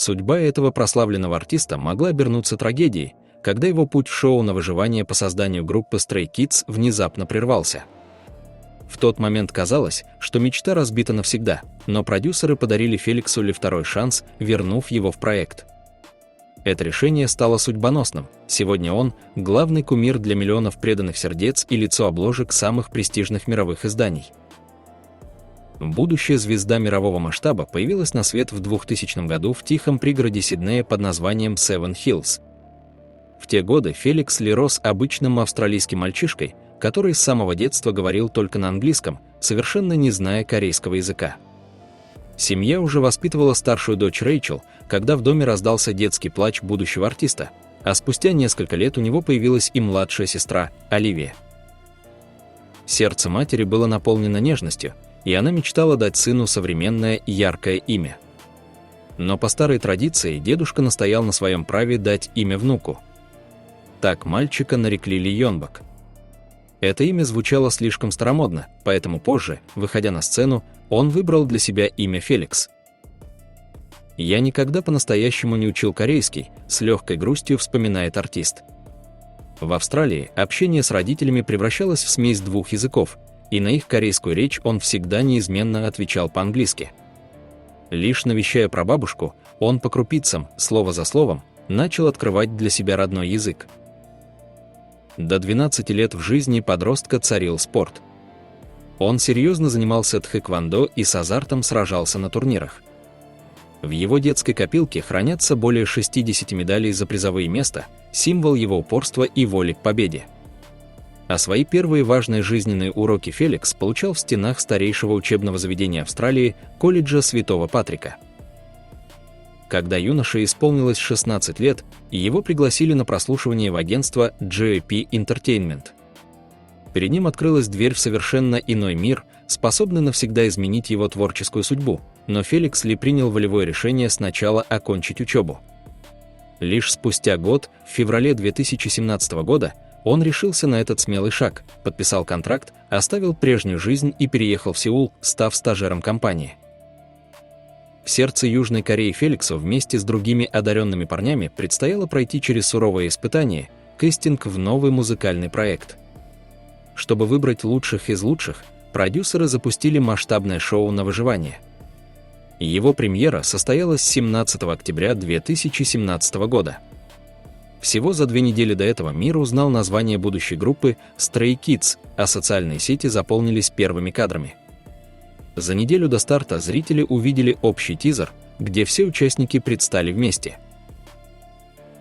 судьба этого прославленного артиста могла обернуться трагедией, когда его путь в шоу на выживание по созданию группы Stray Kids внезапно прервался. В тот момент казалось, что мечта разбита навсегда, но продюсеры подарили Феликсу Ли второй шанс, вернув его в проект. Это решение стало судьбоносным. Сегодня он – главный кумир для миллионов преданных сердец и лицо обложек самых престижных мировых изданий. Будущая звезда мирового масштаба появилась на свет в 2000 году в тихом пригороде Сиднея под названием Севен Хиллз. В те годы Феликс Ли рос обычным австралийским мальчишкой, который с самого детства говорил только на английском, совершенно не зная корейского языка. Семья уже воспитывала старшую дочь Рэйчел, когда в доме раздался детский плач будущего артиста, а спустя несколько лет у него появилась и младшая сестра, Оливия. Сердце матери было наполнено нежностью, и она мечтала дать сыну современное яркое имя. Но по старой традиции дедушка настоял на своем праве дать имя внуку. Так мальчика нарекли Ли Йонбак. Это имя звучало слишком старомодно, поэтому позже, выходя на сцену, он выбрал для себя имя Феликс. «Я никогда по-настоящему не учил корейский», — с легкой грустью вспоминает артист. В Австралии общение с родителями превращалось в смесь двух языков, и на их корейскую речь он всегда неизменно отвечал по-английски. Лишь навещая прабабушку, он по крупицам, слово за словом, начал открывать для себя родной язык. До 12 лет в жизни подростка царил спорт. Он серьезно занимался тхэквондо и с азартом сражался на турнирах. В его детской копилке хранятся более 60 медалей за призовые места, символ его упорства и воли к победе. А свои первые важные жизненные уроки Феликс получал в стенах старейшего учебного заведения Австралии, колледжа Святого Патрика. Когда юноше исполнилось 16 лет, его пригласили на прослушивание в агентство JP Entertainment. Перед ним открылась дверь в совершенно иной мир, способный навсегда изменить его творческую судьбу, но Феликс Ли принял волевое решение сначала окончить учебу. Лишь спустя год, в феврале 2017 года, он решился на этот смелый шаг, подписал контракт, оставил прежнюю жизнь и переехал в Сеул, став стажером компании. В сердце Южной Кореи Феликсу вместе с другими одаренными парнями предстояло пройти через суровые испытания, кастинг в новый музыкальный проект. Чтобы выбрать лучших из лучших, продюсеры запустили масштабное шоу на выживание. Его премьера состоялась 17 октября 2017 года. Всего за 2 недели до этого мир узнал название будущей группы Stray Kids, а социальные сети заполнились первыми кадрами. За неделю до старта зрители увидели общий тизер, где все участники предстали вместе.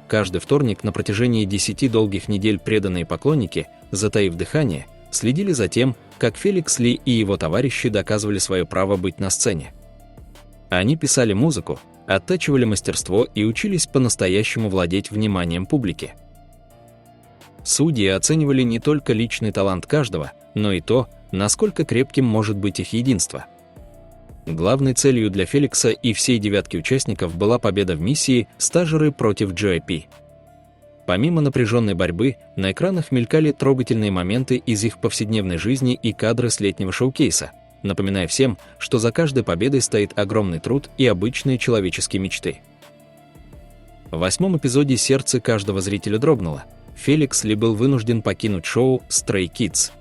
Каждый вторник на протяжении 10 долгих недель преданные поклонники, затаив дыхание, следили за тем, как Феликс Ли и его товарищи доказывали свое право быть на сцене. Они писали музыку, оттачивали мастерство и учились по-настоящему владеть вниманием публики. Судьи оценивали не только личный талант каждого, но и то, насколько крепким может быть их единство. Главной целью для Феликса и всей девятки участников была победа в миссии «Стажеры против JP». Помимо напряженной борьбы, на экранах мелькали трогательные моменты из их повседневной жизни и кадры с летнего шоу-кейса, напоминая всем, что за каждой победой стоит огромный труд и обычные человеческие мечты. В 8-м эпизоде сердце каждого зрителя дрогнуло. Феликс Ли был вынужден покинуть шоу Stray Kids.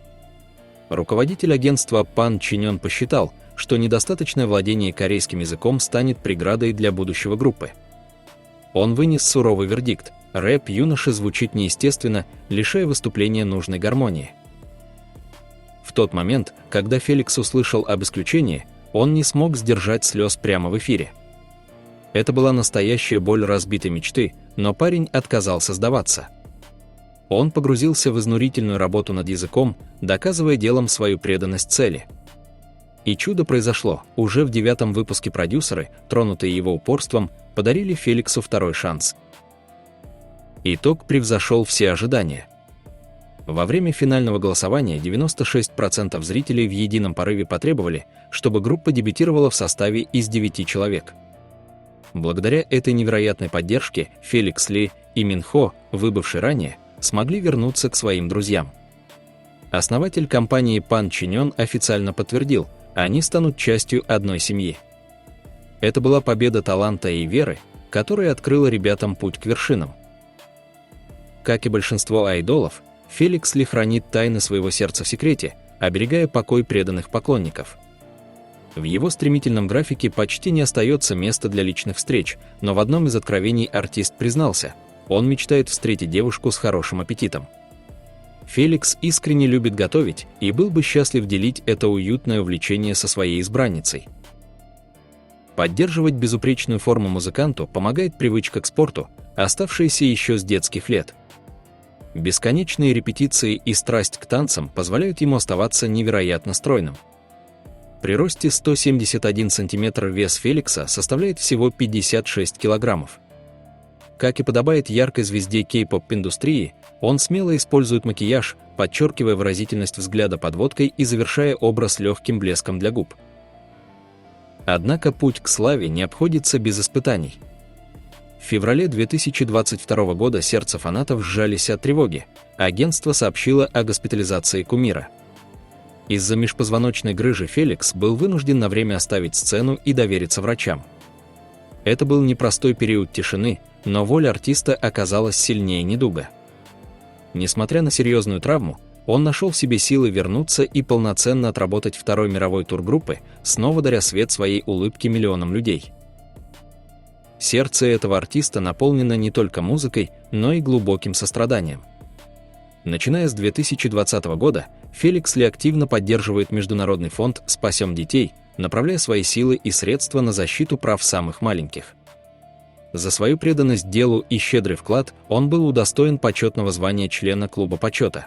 Руководитель агентства Пан Чинён посчитал, что недостаточное владение корейским языком станет преградой для будущего группы. Он вынес суровый вердикт: рэп юноши звучит неестественно, лишая выступления нужной гармонии. В тот момент, когда Феликс услышал об исключении, он не смог сдержать слез прямо в эфире. Это была настоящая боль разбитой мечты, но парень отказался сдаваться. Он погрузился в изнурительную работу над языком, доказывая делом свою преданность цели. И чудо произошло. Уже в 9-м выпуске продюсеры, тронутые его упорством, подарили Феликсу второй шанс. Итог превзошел все ожидания. Во время финального голосования 96% зрителей в едином порыве потребовали, чтобы группа дебютировала в составе из 9 человек. Благодаря этой невероятной поддержке Феликс Ли и Мин Хо, выбывшие ранее, смогли вернуться к своим друзьям. Основатель компании Пан Чинён официально подтвердил, они станут частью одной семьи. Это была победа таланта и веры, которая открыла ребятам путь к вершинам. Как и большинство айдолов, Феликс Ли хранит тайны своего сердца в секрете, оберегая покой преданных поклонников. В его стремительном графике почти не остается места для личных встреч, но в одном из откровений артист признался, он мечтает встретить девушку с хорошим аппетитом. Феликс искренне любит готовить и был бы счастлив делить это уютное увлечение со своей избранницей. Поддерживать безупречную форму музыканту помогает привычка к спорту, оставшаяся еще с детских лет. Бесконечные репетиции и страсть к танцам позволяют ему оставаться невероятно стройным. При росте 171 см вес Феликса составляет всего 56 килограммов. Как и подобает яркой звезде кей-поп-индустрии, он смело использует макияж, подчеркивая выразительность взгляда подводкой и завершая образ легким блеском для губ. Однако путь к славе не обходится без испытаний. В феврале 2022 года сердце фанатов сжались от тревоги. Агентство сообщило о госпитализации кумира. Из-за межпозвоночной грыжи Феликс был вынужден на время оставить сцену и довериться врачам. Это был непростой период тишины, но воля артиста оказалась сильнее недуга. Несмотря на серьезную травму, он нашел в себе силы вернуться и полноценно отработать второй мировой тур группы, снова даря свет своей улыбки миллионам людей. Сердце этого артиста наполнено не только музыкой, но и глубоким состраданием. Начиная с 2020 года, Феликс Ли активно поддерживает международный фонд «Спасем детей», направляя свои силы и средства на защиту прав самых маленьких. За свою преданность делу и щедрый вклад он был удостоен почетного звания члена Клуба почета.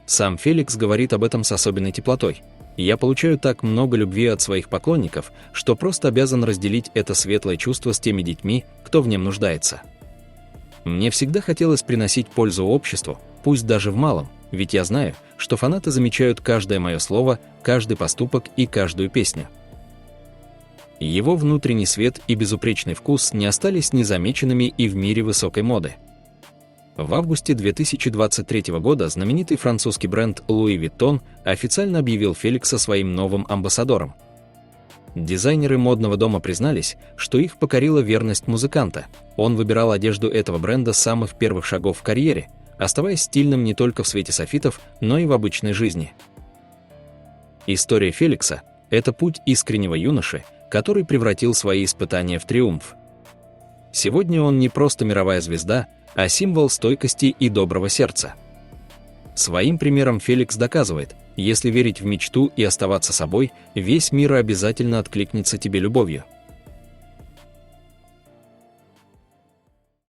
Сам Феликс говорит об этом с особенной теплотой. «Я получаю так много любви от своих поклонников, что просто обязан разделить это светлое чувство с теми детьми, кто в нем нуждается. Мне всегда хотелось приносить пользу обществу, пусть даже в малом, ведь я знаю, что фанаты замечают каждое мое слово, каждый поступок и каждую песню». Его внутренний свет и безупречный вкус не остались незамеченными и в мире высокой моды. В августе 2023 года знаменитый французский бренд Louis Vuitton официально объявил Феликса своим новым амбассадором. Дизайнеры модного дома признались, что их покорила верность музыканта. Он выбирал одежду этого бренда с самых первых шагов в карьере, оставаясь стильным не только в свете софитов, но и в обычной жизни. История Феликса – это путь искреннего юноши, который превратил свои испытания в триумф. Сегодня он не просто мировая звезда, а символ стойкости и доброго сердца. Своим примером Феликс доказывает, если верить в мечту и оставаться собой, весь мир обязательно откликнется тебе любовью.